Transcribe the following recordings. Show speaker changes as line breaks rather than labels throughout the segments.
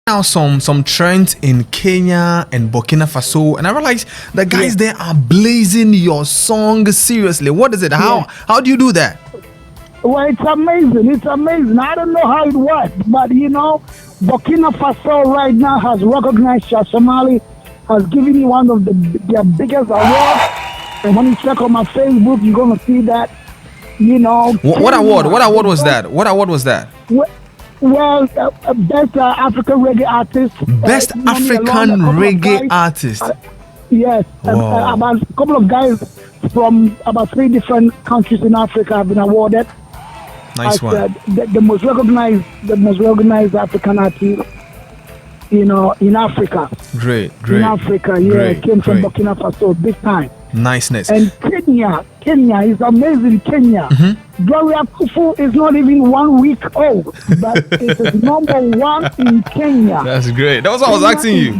Now some trends in Kenya and Burkina Faso, and I realized the guys there are blazing your song seriously. What is it? How do you do that?
Well, it's amazing. It's amazing. I don't know how it works, but Burkina Faso right now has recognized Shasha Marley, has given me one of their biggest awards. And when you check on my Facebook, you're gonna see that.
What award? What award was that? What award was that?
Well, best African reggae artist.
Best African reggae artist.
Yes, about a couple of guys from about 3 different countries in Africa have been awarded.
Nice
as,
one.
The most recognized African artist. In Africa.
Great.
In Africa, came from Burkina Faso, big time.
Niceness.
And Kenya is amazing. Kenya. Gloria Akuffo is not even 1 week old, but it is #1 in Kenya.
That's great. That was what I was asking you.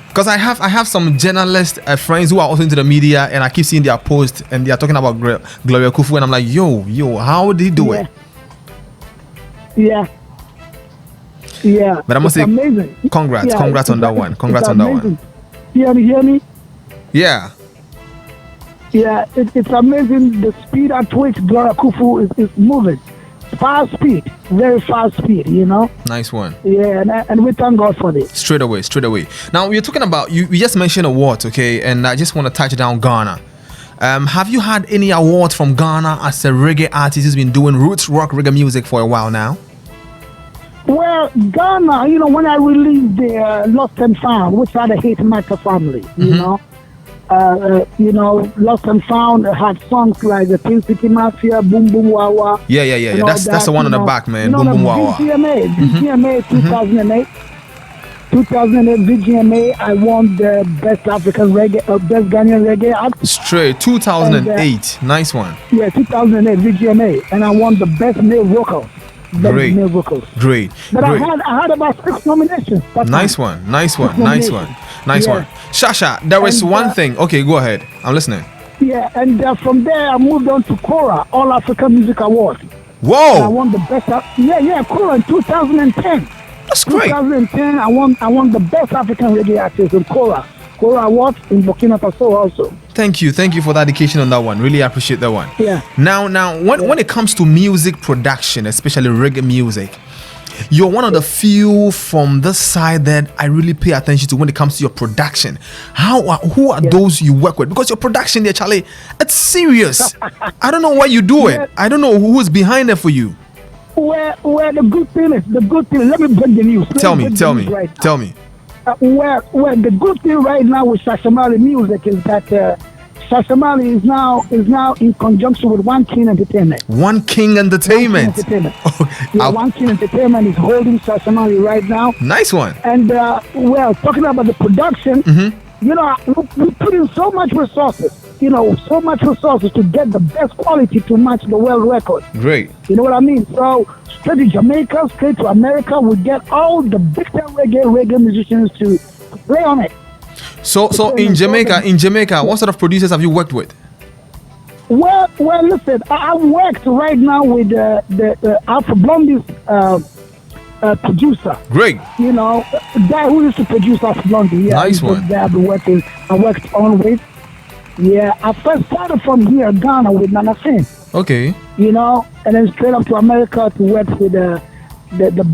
Because I have some journalist friends who are also into the media, and I keep seeing their posts, and they are talking about Gloria Akuffo, and I'm like, yo, how did he do it?
Yeah.
But I must say,
amazing.
Congrats on that one. Congrats on that one.
You hear me?
Yeah.
Yeah, it's amazing the speed at which Gloria Akuffo is moving. Fast speed, very fast speed,
Nice one.
Yeah, and we thank God for this.
Straight away. Now, we're talking about, you just mentioned awards, okay? And I just want to touch down Ghana. Have you had any award from Ghana as a reggae artist who's been doing roots rock reggae music for a while now?
Well, Ghana, when I released the Lost and Found, which had a hit Matter family, Lost and Found had songs like the Pin City Mafia, Boom Boom Wawa.
Yeah. That's the one on the back, man. Boom Boom Wawa.
VGMA 2008. 2008 VGMA, I won the best African reggae, best Ghanaian reggae act.
Straight 2008, nice one.
Yeah, 2008 VGMA, and I won the best male vocals.
Great.
But I had about 6 nominations.
Nice one. Shasha, there is one thing. Okay, go ahead. I'm listening.
Yeah, and from there I moved on to Kora, All African Music Award.
Whoa!
And I won the best. Kora in 2010.
That's great.
2010, I won the best African reggae artist in Kora Awards in Burkina Faso also.
Thank you for the dedication on that one. Really appreciate that one.
Yeah.
Now, when it comes to music production, especially reggae music, you're one of the few from this side that I really pay attention to when it comes to your production. Who are those you work with? Because your production there, Charlie, it's serious. I don't know why you do it. I don't know who's behind it for you.
Where the good thing is, let me break the news.
Tell me.
Where the good thing right now with Shasha Marley music is that Shasha Marley is now in conjunction with One King Entertainment.
One King Entertainment.
One King Entertainment is holding Shasha Marley right now.
Nice one.
And talking about the production, we put in so much resources. To get the best quality to match the world record.
Great.
You know what I mean? So straight to Jamaica, straight to America, we get all the big time reggae musicians to play on it.
So in Jamaica, what sort of producers have you worked with?
Well, listen, I worked right now with the Alpha Blondie's producer.
Great.
The guy who used to produce Alpha Blondie. Yeah,
nice one.
I worked on with. Yeah, I first started from here, Ghana, with Nana Finn.
Okay.
And then straight up to America to work with the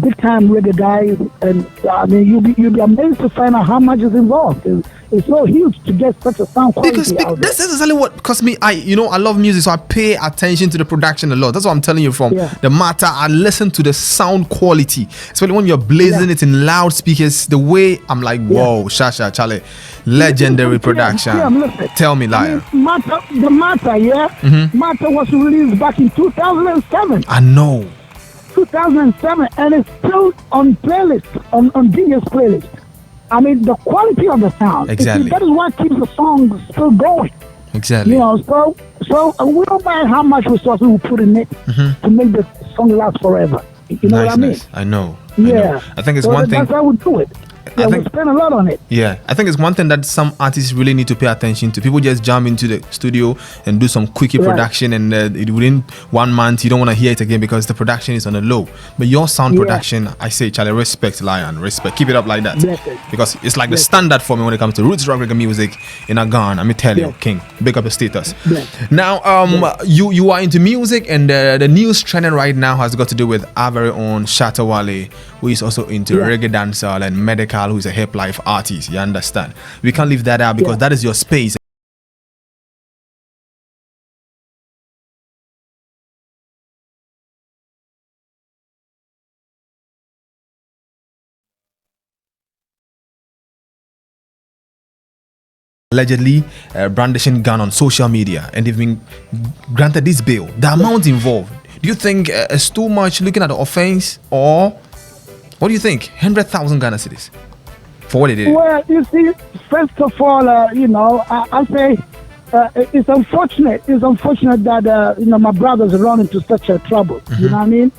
big time reggae guys, and I mean you'll be amazed to find out how much is involved. It's so huge to get such a sound quality.
Because that's exactly what cost me. I love music, so I pay attention to the production a lot. That's what I'm telling you from the matter. I listen to the sound quality, especially when you're blazing it in loudspeakers. The way I'm like, whoa, Shasha, Charlie, legendary production. Tell me, liar.
Matter, Matter was released back in 2007.
I know.
2007, and it's still on playlist, on DJ's playlist. I mean, the quality of the sound.
Exactly.
That is what keeps the song still going.
Exactly.
So we don't mind how much resources we put in it to make the song last forever. You know what I mean?
I know.
Yeah.
I think it's one thing.
That's how we do it. Yeah, we spend a lot on it.
Yeah, I think it's one thing that some artists really need to pay attention to. People just jump into the studio and do some quickie production, and within 1 month you don't want to hear it again because the production is on a low. But your sound production, I say, Charlie, respect, Lion, respect. Keep it up like that, because it's like the standard for me when it comes to roots rock reggae music in a Ghana. Let me tell you, King, big up your status. Now, you are into music, and the news trending right now has got to do with our very own Shasha Marley, who is also into reggae dancehall, and Medical, who is a hip life artist. You understand? We can't leave that out because that is your space. Allegedly brandishing gun on social media, and they've been granted this bail. The amount involved, do you think it's too much looking at the offense, or what do you think? 100,000 Ghana cedis for what they did?
Well, you see, first of all, I'll say it's unfortunate. It's unfortunate that my brothers run into such a trouble. You know what I mean?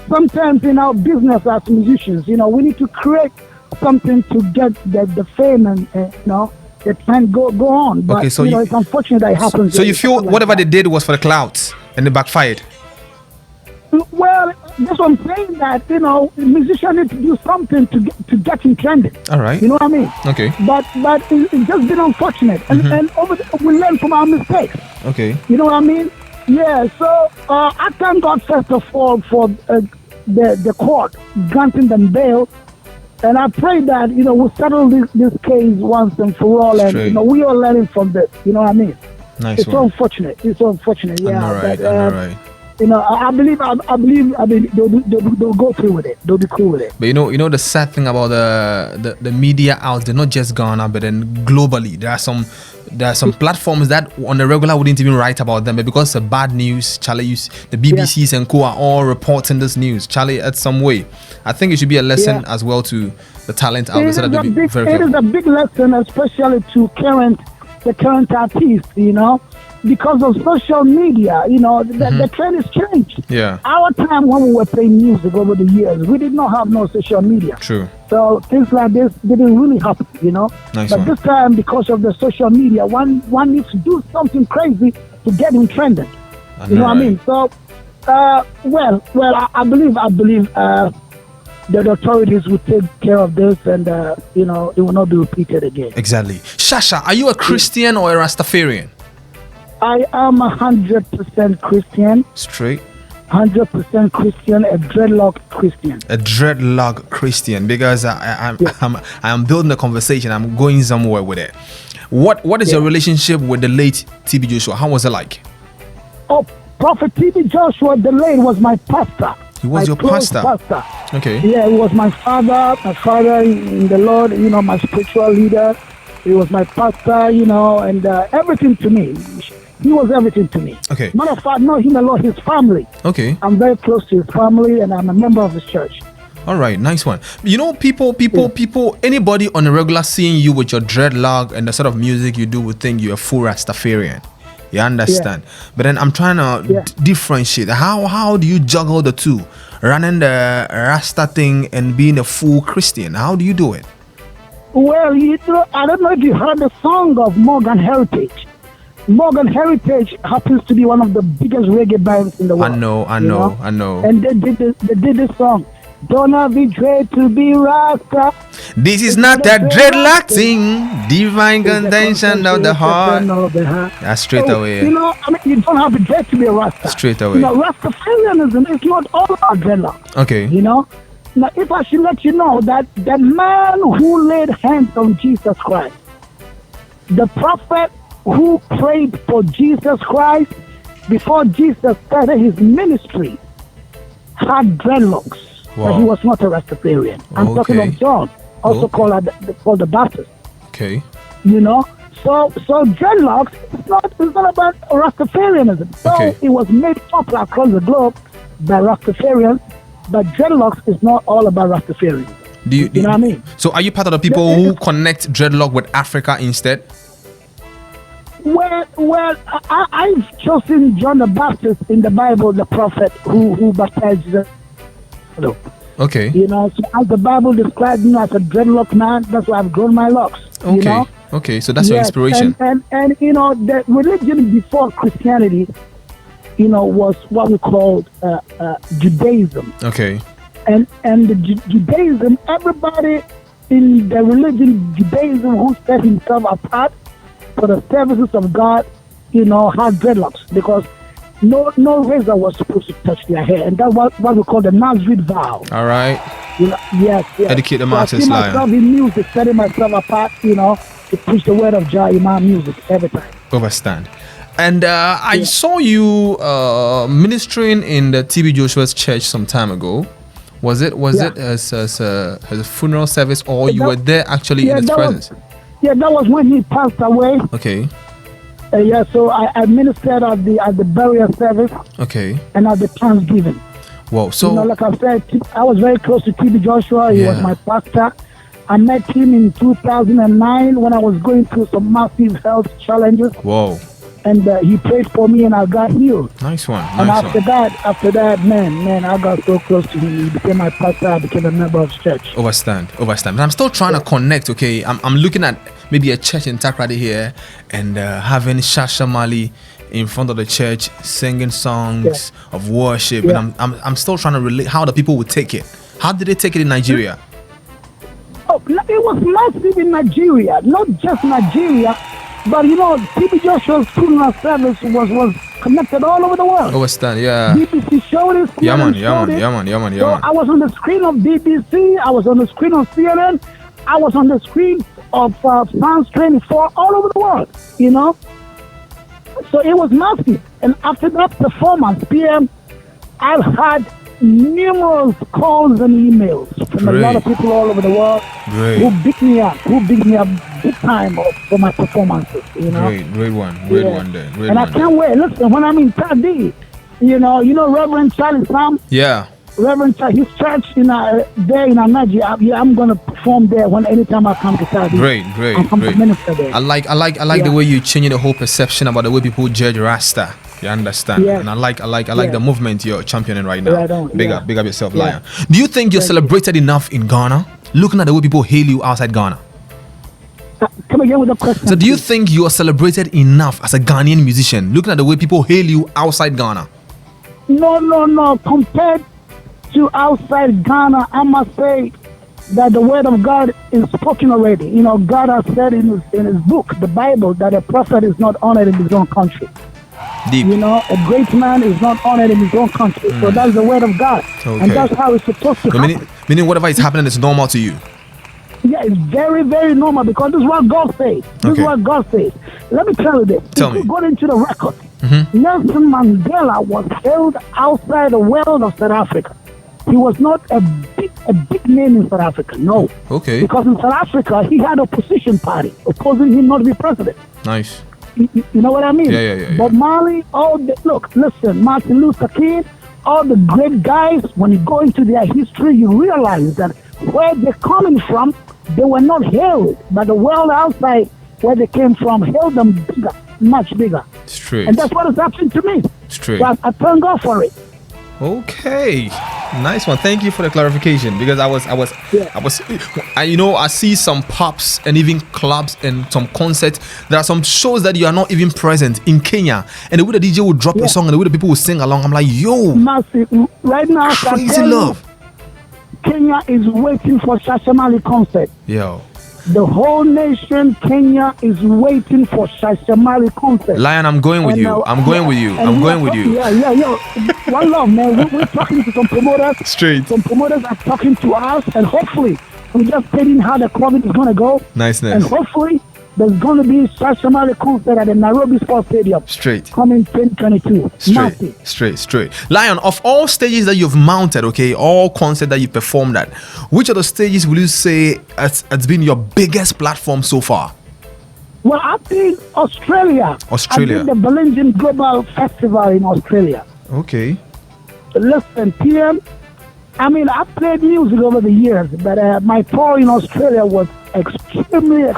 Sometimes in our business as musicians, we need to create something to get the fame and it can go on. But
okay, so
it's unfortunate that it happens.
So you feel whatever they did was for the clouds and it backfired?
Well, that's what I'm saying, that musicians need to do something to get him trending.
All right.
You know what I mean?
Okay.
But it's just been unfortunate, and we learn from our mistakes.
Okay.
You know what I mean? Yeah. So I thank God first of all for the court granting them bail, and I pray that we'll settle this case once and for all, and we are learning from this. You know what I mean?
Nice.
It's so unfortunate. It's so unfortunate. Yeah.
All right.
But, I believe they'll go through with it. They'll be cool with it.
But the sad thing about the media out there, not just Ghana, but then globally, there are some platforms that on the regular wouldn't even write about them, but because of bad news, Charlie, the BBCs and co are all reporting this news. Charlie, at some way, I think it should be a lesson as well to the talent out there. So that
it is a big lesson, especially to the current artists, because of social media, the trend has changed.
Yeah.
Our time when we were playing music over the years, we did not have no social media.
True.
So things like this didn't really happen,
Nice
but
one.
this time, because of the social media, one needs to do something crazy to get him trending. You know what I mean? So, I believe the authorities will take care of this, and it will not be repeated again.
Exactly. Shasha, are you a Christian or a Rastafarian?
I am 100% Christian.
Straight.
100% Christian, a dreadlock Christian.
A dreadlock Christian, because I am building a conversation. I'm going somewhere with it. What is your relationship with the late TB Joshua? How was it like?
Oh, Prophet TB Joshua, the late, was my pastor.
He was your pastor? Okay.
Yeah, he was my father in the Lord, my spiritual leader. He was my pastor, and everything to me. He was everything to me.
Okay.
Matter of fact, not him alone, his family.
Okay.
I'm very close to his family, and I'm a member of his church.
All right, nice one. People, anybody on a regular seeing you with your dreadlock and the sort of music you do would think you're a full Rastafarian. You understand? Yeah. But then I'm trying to differentiate. How do you juggle the two? Running the Rasta thing and being a full Christian. How do you do it?
Well, I don't know if you heard the song of Morgan Heritage. Morgan Heritage happens to be one of the biggest reggae bands in the world.
I know.
And they did this song. Don't be dread to be Rasta.
This is not that dreadlock thing. Divine contention of the heart. That's straight away.
You don't have to dread to be a Rasta.
Straight away.
Rastafarianism is not all about dreadlock.
Okay.
Now, if I should let you know that the man who laid hands on Jesus Christ, the prophet who prayed for Jesus Christ before Jesus started his ministry, had dreadlocks.
Wow.
But he was not a Rastafarian. I'm talking of John, also called the Baptist.
Okay.
So dreadlocks it's not about Rastafarianism. So it was made popular across the globe by Rastafarians, but dreadlocks is not all about Rastafarianism. You know what I mean?
So are you part of the people who connect dreadlock with Africa instead?
Well, I've chosen John the Baptist in the Bible, the prophet who baptized Jesus.
Okay.
You know, so as the Bible describes me as a dreadlock man, that's why I've grown my locks.
Okay.
You know?
Okay. So that's your
Yes,
inspiration.
And you know, the religion before Christianity, you know, was what we called Judaism.
Okay.
And the Judaism, everybody in the religion Judaism who set himself apart for the services of God, you know, had dreadlocks because no razor was supposed to touch their hair, and that's what we call the Nazarene vow.
All right.
You know, yes.
Educate the masses,
I see myself in music, setting myself apart, you know, to preach the word of Jah in my music every time.
Overstand. And I saw you ministering in the TB Joshua's church some time ago. Was it as a funeral service, or you were there actually in his presence?
That was when he passed away.
Okay.
So I ministered at the burial service.
Okay.
And at the Thanksgiving.
Whoa. So,
you know, like I said, I was very close to TB Joshua. He was my pastor. I met him in 2009 when I was going through some massive health challenges.
Whoa.
And he prayed for me and I got healed.
Nice one.
And after that, man, I got so close to him. He became my pastor. I became a member of his church.
Overstand. But I'm still trying to connect, okay? I'm looking at maybe a church in Takrady here and having Shasha Marley in front of the church singing songs of worship. And I'm still trying to relate how the people would take it. How did they take it in Nigeria?
Oh, it was massive in Nigeria. Not just Nigeria. But you know, TB Joshua's funeral service was connected all over the world.
Understand, yeah.
BBC showed it.
Yeah, man.
So I was on the screen of BBC. I was on the screen of CNN. I was on the screen of France 24 all over the world. You know. So it was massive. And after that performance, PM, I've had numerous calls and emails from a lot of people all over the world who picked me up big time for my performances, you know.
Great one there.
I can't wait. Listen, when I'm in Tadi, you know Reverend Charlie Sam.
Yeah.
Reverend Charlie, his church there in Anaji, I'm gonna perform there anytime I come to Tadi.
Great.
I'm a minister there.
I like the way you're changing the whole perception about the way people judge Rasta. You understand?
Yes.
And I like the movement you're championing right now.
Right on,
Big up yourself, Lion. Do you think you're celebrated enough in Ghana? Looking at the way people hail you outside Ghana.
Come again with the question.
So do you think you are celebrated enough as a Ghanaian musician? Looking at the way people hail you outside Ghana.
No. Compared to outside Ghana, I must say that the word of God is spoken already. You know, God has said in his book, the Bible, that a prophet is not honored in his own country.
Deep.
You know, a great man is not honored in his own country. So that's the word of God.
Okay.
And that's how it's supposed to happen.
Meaning whatever is happening is normal to you.
Yeah, it's very, very normal because this is what God says. This is what God says. Let me tell you this.
Tell me.
If you go into the record, Nelson Mandela was held outside the world of South Africa. He was not a big name in South Africa, no.
Okay.
Because in South Africa, he had opposition party opposing him not to be president.
Nice.
You know what I mean?
Yeah.
But Marley, listen, Martin Luther King, all the great guys, when you go into their history, you realize that where they're coming from, they were not held, but the world outside where they came from held them bigger, much bigger.
Straight.
And that's what is happening to me.
Straight.
So I thank God for it.
Okay, nice one. Thank you for the clarification because I see some pubs and even clubs and some concerts. There are some shows that you are not even present in Kenya, and the way the DJ will drop a song and the way the people will sing along, I'm like, yo,
massive. Right now,
crazy love.
Kenya is waiting for Shasha Marley concert.
Yo.
The whole nation, Kenya, is waiting for Shasha Marley concert.
Lion, I'm going with you. I'm going with you.
Yeah. One love, man. We're talking to some promoters.
Straight.
Some promoters are talking to us, and hopefully, we're just telling how the COVID is going to go.
Nice.
And hopefully, there's going to be Shasha Marley concert at the Nairobi Sports Stadium.
Straight.
Coming 2022.
Straight. Lion, of all stages that you've mounted, okay, all concerts that you performed at, which of the stages will you say has been your biggest platform so far?
Well, I think Australia. I did the Berlin Global Festival in Australia.
Okay.
Listen, PM, I mean, I played music over the years, but my tour in Australia was extremely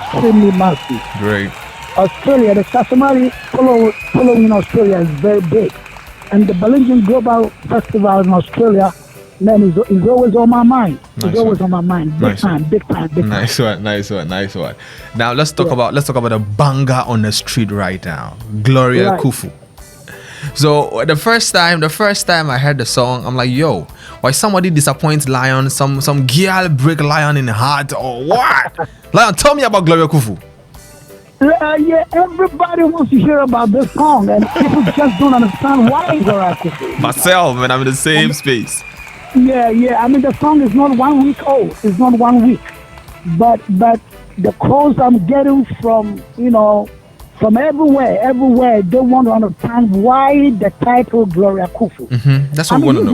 massive.
Great.
Australia, the Shasha Marley following in Australia is very big. And the Berlin Global Festival in Australia man, it's always on my mind.
Nice
It's always
one.
on my mind. Big
Nice
time, big time, big time.
Nice one. Now let's talk about a banger on the street right now. Gloria
Right.
Akuffo. So the first time I heard the song, I'm like, yo, why somebody disappoints Lion? Some girl break Lion in the heart or what? Lion, tell me about Gloria Akuffo.
Yeah, everybody wants to hear about this song, and people just don't understand why it's Gloria Akuffo.
Myself, man, I'm in the same space.
Yeah. I mean, the song is not 1 week old. It's not 1 week, but the calls I'm getting from from everywhere, they want to understand why the title Gloria Akuffo.
That's what we want to know.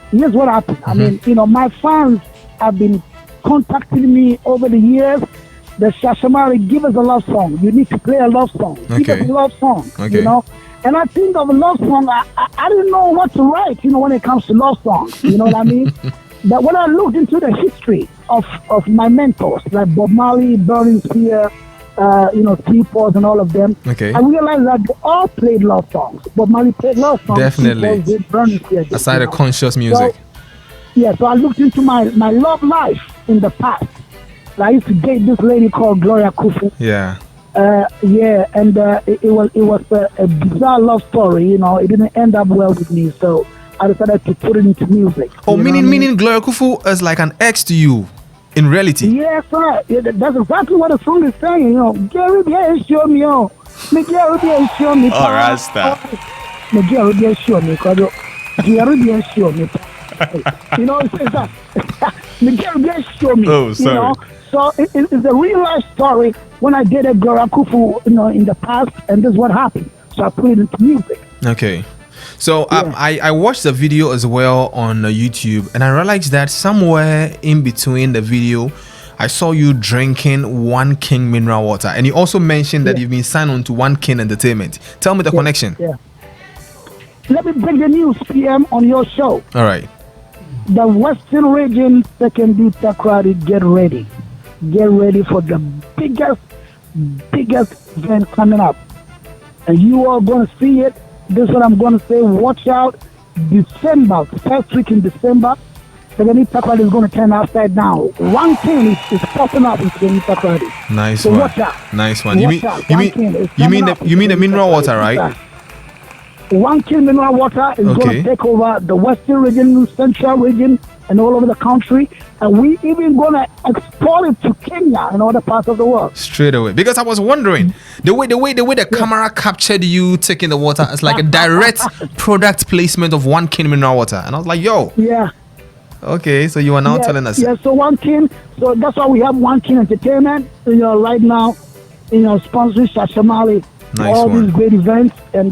Here's what happened. I mean, my fans have been contacting me over the years. The Shasha Marley, give us a love song. You need to play a love song. Give us a love song.
Okay.
And I think of a love song, I didn't know what to write, when it comes to love songs. You know what I mean? But when I looked into the history of my mentors, like Bob Marley, Burning Spear, T-Pause and all of them,
Okay.
I realized that they all played love songs. Bob Marley played love songs.
Definitely.
T-Pause did, Burning Spear did,
Aside the conscious
So,
music.
so I looked into my love life in the past. I used to date this lady called Gloria Akuffo.
Yeah.
And it was a bizarre love story. It didn't end up well with me, so I decided to put it into music.
Oh, meaning Gloria Akuffo is like an ex to you in reality.
Yes, sir. That's exactly what the song is saying. Gary, show me, Gary, show me.
Oh, Rasta.
Gary, show me, Gary, show me. It's that. Gary, show me.
Oh, sorry.
So it's a real life story. When I dated Gloria Akuffo, in the past, and this is what happened. So I put it into music.
Okay. So I watched the video as well on YouTube, and I realized that somewhere in between the video, I saw you drinking One King mineral water, and you also mentioned that you've been signed on to One King Entertainment. Tell me the connection.
Yeah. Let me break the news, PM, on your show.
All right.
The Western region second beat Takrady, get ready. Get ready for the biggest event coming up. And you are going to see it. This is what I'm going to say. Watch out. December, first week in December, Second Takrady is going to turn upside down. One King is popping up in Second Takrady.
Nice
So
one.
watch out.
Nice one.
Watch out. One King is coming up in
You mean the
Second
mineral
Takrady.
water, right?
One King mineral water is going
Okay.
to take over the Western region, Central region, and all over the country. And we even going to export it to Kenya and other parts of the world.
Straight away, because I was wondering the way the camera captured you taking the water. It's like a direct product placement of One King mineral water, and I was like, yo,
Yeah.
okay, so you are now telling us.
Yeah, so One King, so that's why we have One King Entertainment, right now, sponsoring Shasha Marley for
Nice
all
one.
these great events. And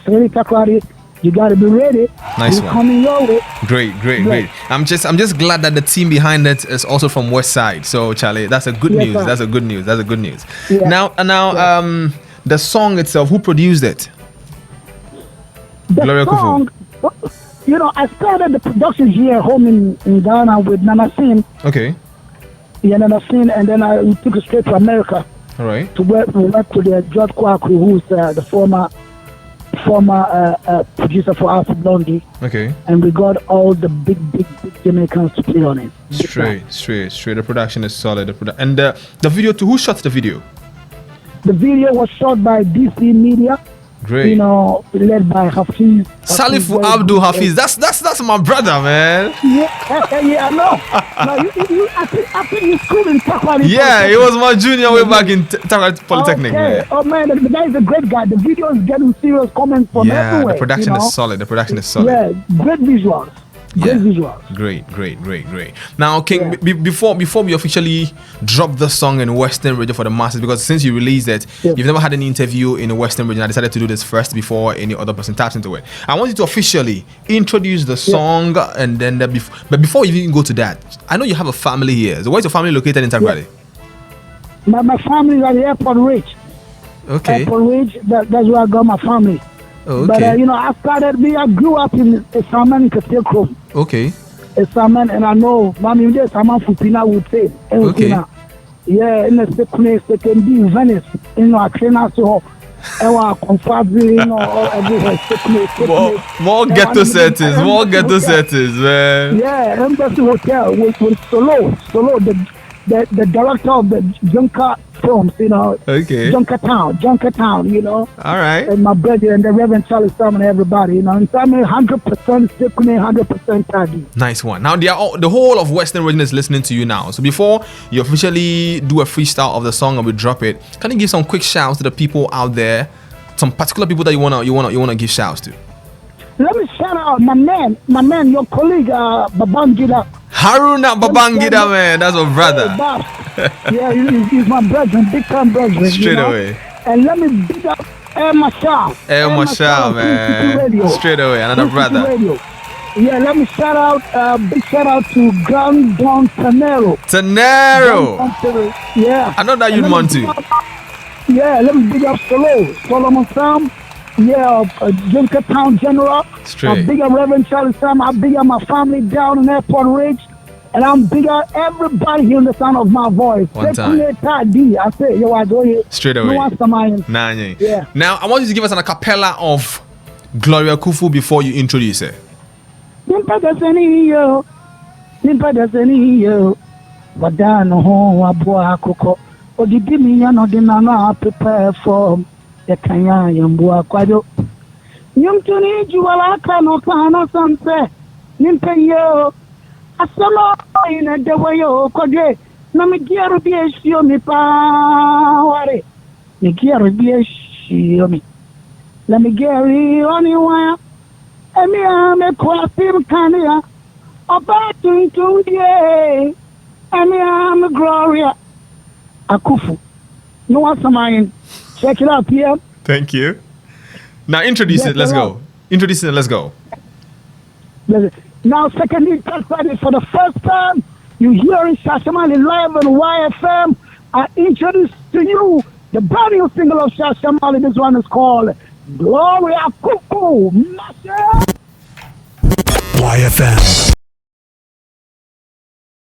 Second Takrady, you got to be ready.
Nice
We're
one.
coming your way.
Great. I'm just glad that the team behind it is also from West Side. So Charlie, that's a good
Yes,
news.
sir.
That's a good news.
Yeah.
Now, the song itself, who produced it?
The
Gloria
song, I started the production here home in Ghana with Nana Sin.
Okay,
Nana Sin, and then I took it straight to America
all right.
to work with George Kwaku, who's the former producer for Alpha Blondie.
Okay,
And we got all the big Jamaicans to play on it.
straight. The production is solid. And the video too. Who shot the video?
The video was shot by DC Media,
Great.
led by Hafiz.
Salifu Abdul Hafiz. That's my brother, man.
Yeah, I know. No, I think he's cool in Takrady.
Yeah, he was my junior way back in Takrady Polytechnic,
Okay.
man.
Oh man, the guy is a great guy. The video is getting serious comments from
Yeah,
everywhere.
the production is solid.
Yeah, great visuals. Great visuals.
Great. Now, King, before we officially drop the song in Western region for the masses, because since you released it, you've never had any interview in the Western region. I decided to do this first before any other person taps into it. I want you to officially introduce the song, and then but before you even go to that, I know you have a family here. So where's your family located in Takrady?
My family is at the Airport Ridge.
Okay.
Airport Ridge, that's where I got my family.
Oh,
But
okay.
I grew up in Saman in Katekro.
Okay.
Saman, and I know Mami there Saman Fupina would say.
Okay.
Yeah, in the second be in Venice, I train us to
More ghetto settings, man.
Yeah, Embassy Hotel with Solo, the director of the Junker films,
Okay.
Junkertown,
All right.
and my brother and the Reverend Charlie Sam and everybody, and so I'm 100% Symphony, 100% Taggy.
Nice one. Now the whole of Western region is listening to you now. So before you officially do a freestyle of the song and we drop it, can you give some quick shouts to the people out there? Some particular people that you wanna give shouts to?
Let me shout out my man, your colleague, Babangida.
Haruna Babangida, man, that's my brother.
Yeah, he's my brother, big time brother.
Straight away.
And let me big up El Mashal,
man. Straight away, another brother.
Radio. Yeah, let me big shout out to Grand Don Tanero. Yeah.
I know that you'd want to.
Yeah, let me big up Solomon Sam. Yeah, Junkertown General.
Straight.
I'm big up Reverend Charlie Sam. I'm big up my family down in Airport Ridge. And I'm big up everybody hearing the sound of my voice.
One time.
I say, I go here.
Straight away.
Yeah.
Now, I want you to give us an acapella of Gloria Akuffo before you introduce her.
Prepare for the Kanya Yambua Quado. Yumtuni Juala Kano Kana Sampe, Nimpeyo, Asolo in a Dewayo Kode, Namigiaru be a shiomi power. Nigiaru be a shiomi. Lamigari only one. Emia me Quasim Kania, Obatun to ye. Emia me Gloria Akuffo. No one samayin. Check it out, PM.
Thank you. Now introduce it. Let's go. Introduce it. Let's go.
Now, secondly, for the first time, you hearing Shasha Marley live on YFM. I introduce to you the brand new single of Shasha Marley. This one is called Gloria Akuffo.
YFM.